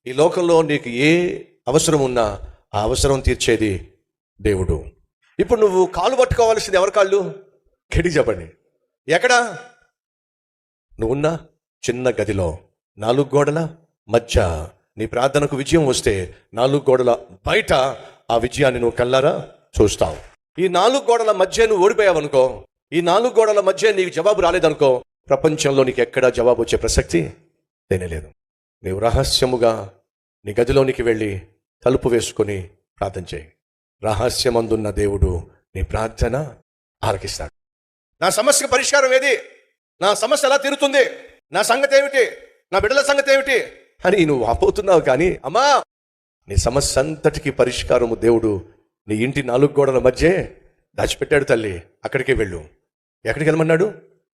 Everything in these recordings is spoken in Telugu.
ఈ లోకంలో నీకు ఏ అవసరం ఉన్నా ఆ అవసరం తీర్చేది దేవుడు. ఇప్పుడు నువ్వు కాలు పట్టుకోవాల్సింది ఎవరి కాళ్ళు? గట్టిగా చెప్పండి. ఎక్కడ? నువ్వున్న చిన్న గదిలో 4 గోడల మధ్య నీ ప్రార్థనకు విజయం వస్తే 4 గోడల బయట ఆ విజయాన్ని నువ్వు కళ్ళారా చూస్తావు. ఈ 4 గోడల మధ్య నువ్వు ఓడిపోయావనుకో, ఈ 4 గోడల మధ్య నీకు జవాబు రాలేదనుకో, ప్రపంచంలో నీకు ఎక్కడా జవాబు వచ్చే ప్రసక్తి లేనేలేదు. నీవు రహస్యముగా నీ గదిలోనికి వెళ్ళి తలుపు వేసుకొని ప్రార్థన చేయి. రహస్యమందున్న దేవుడు నీ ప్రార్థన ఆలకిస్తాడు. నా సమస్యకు పరిష్కారం ఏది? నా సమస్య ఎలా తీరుతుంది? నా సంగతి ఏమిటి? నా బిడ్డల సంగతి ఏమిటి అని నువ్వు ఆపోతున్నావు. కానీ అమ్మా, నీ సమస్య అంతటికి పరిష్కారము దేవుడు నీ ఇంటి 4 గోడల మధ్య దాచిపెట్టాడు తల్లి. అక్కడికే వెళ్ళు. ఎక్కడికి వెళ్ళమన్నాడు?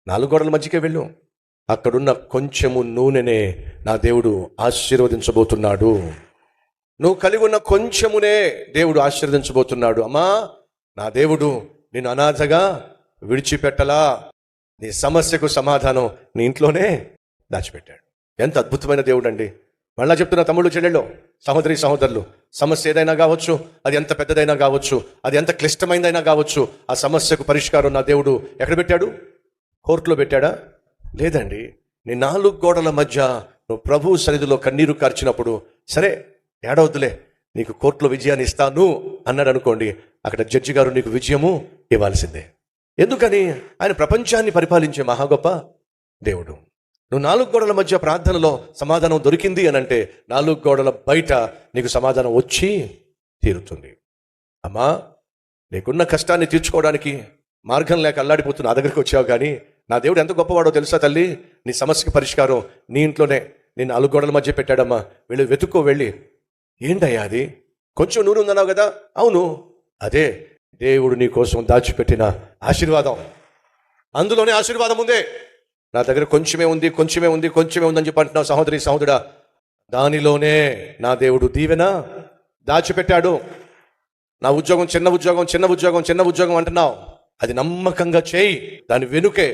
4 గోడల మధ్యకే వెళ్ళు. అక్కడున్న కొంచెము నూనెనే నా దేవుడు ఆశీర్వదించబోతున్నాడు. నువ్వు కలిగి ఉన్న కొంచెమునే దేవుడు ఆశీర్వదించబోతున్నాడు. అమ్మా, నా దేవుడు నిన్ను అనాథగా విడిచిపెట్టలా. నీ సమస్యకు సమాధానం నీ ఇంట్లోనే దాచిపెట్టాడు. ఎంత అద్భుతమైన దేవుడు అండి. మళ్ళా చెప్తున్న తమ్ముళ్ళు, చెల్లెళ్ళు, సహోదరి సహోదరులు, సమస్య ఏదైనా కావచ్చు, అది ఎంత పెద్దదైనా కావచ్చు, అది ఎంత క్లిష్టమైనదైనా కావచ్చు, ఆ సమస్యకు పరిష్కారం నా దేవుడు ఎక్కడ పెట్టాడు? కోర్టులో పెట్టాడా? లేదండి. నీ 4 గోడల మధ్య నువ్వు ప్రభు సన్నిధిలో కన్నీరు కార్చినప్పుడు, సరే ఏడవద్దులే, నీకు కోర్టులో విజయాన్ని ఇస్తాను అన్నాడు అనుకోండి, అక్కడ జడ్జి గారు నీకు విజయము ఇవ్వాల్సిందే. ఎందుకని? ఆయన ప్రపంచాన్ని పరిపాలించే మహా గొప్ప దేవుడు. నువ్వు 4 గోడల మధ్య ప్రార్థనలో సమాధానం దొరికింది అని అంటే 4 గోడల బయట నీకు సమాధానం వచ్చి తీరుతుంది. అమ్మా, నీకున్న కష్టాన్ని తీర్చుకోవడానికి మార్గం లేక అల్లాడిపోతున్న నా దగ్గరికి వచ్చావు. కానీ నా దేవుడు ఎంత గొప్పవాడో తెలుసా తల్లి? నీ సమస్యకి పరిష్కారం నీ ఇంట్లోనే నేను 4 గోడల మధ్య పెట్టాడమ్మా. వెళ్ళి వెతుక్కో. వెళ్ళి ఏంటయ్యా అది? కొంచెం నూనె ఉందన్నావు కదా. అవును, అదే దేవుడు నీ కోసం దాచిపెట్టిన ఆశీర్వాదం. అందులోనే ఆశీర్వాదం ఉంది. నా దగ్గర కొంచెమే ఉంది అని చెప్పి అంటున్నావు సహోదరి సహోదరుడా. దానిలోనే నా దేవుడు దీవెన దాచిపెట్టాడు. నా ఉద్యోగం చిన్న ఉద్యోగం అంటున్నావు, అది నమ్మకంగా చేయి. దాని వెనుకే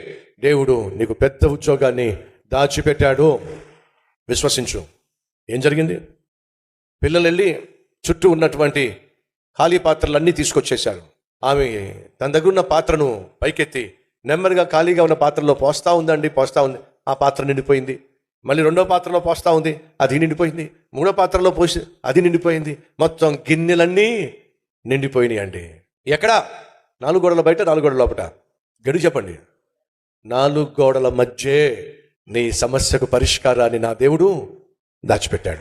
దేవుడు నీకు పెద్ద ఉద్యోగాన్ని దాచిపెట్టాడు. విశ్వసించు. ఏం జరిగింది? పిల్లలు వెళ్ళి చుట్టూ ఉన్నటువంటి ఖాళీ పాత్రలన్నీ తీసుకొచ్చేశారు. ఆమె తన దగ్గర ఉన్న పాత్రను పైకెత్తి నెమ్మదిగా ఖాళీగా ఉన్న పాత్రలో పోస్తా ఉంది. ఆ పాత్ర నిండిపోయింది. మళ్ళీ 2వ పాత్రలో పోస్తా ఉంది, అది నిండిపోయింది. 3వ పాత్రలో పోసి అది నిండిపోయింది. మొత్తం గిన్నెలన్నీ నిండిపోయినాయి అండి. ఎక్కడ? 4 గోడల బయట, 4 గోడల లోపట. గడి చెప్పండి. 4 గోడల మధ్యే నీ సమస్యకు పరిష్కారాన్ని నా దేవుడు దాచిపెట్టాడు.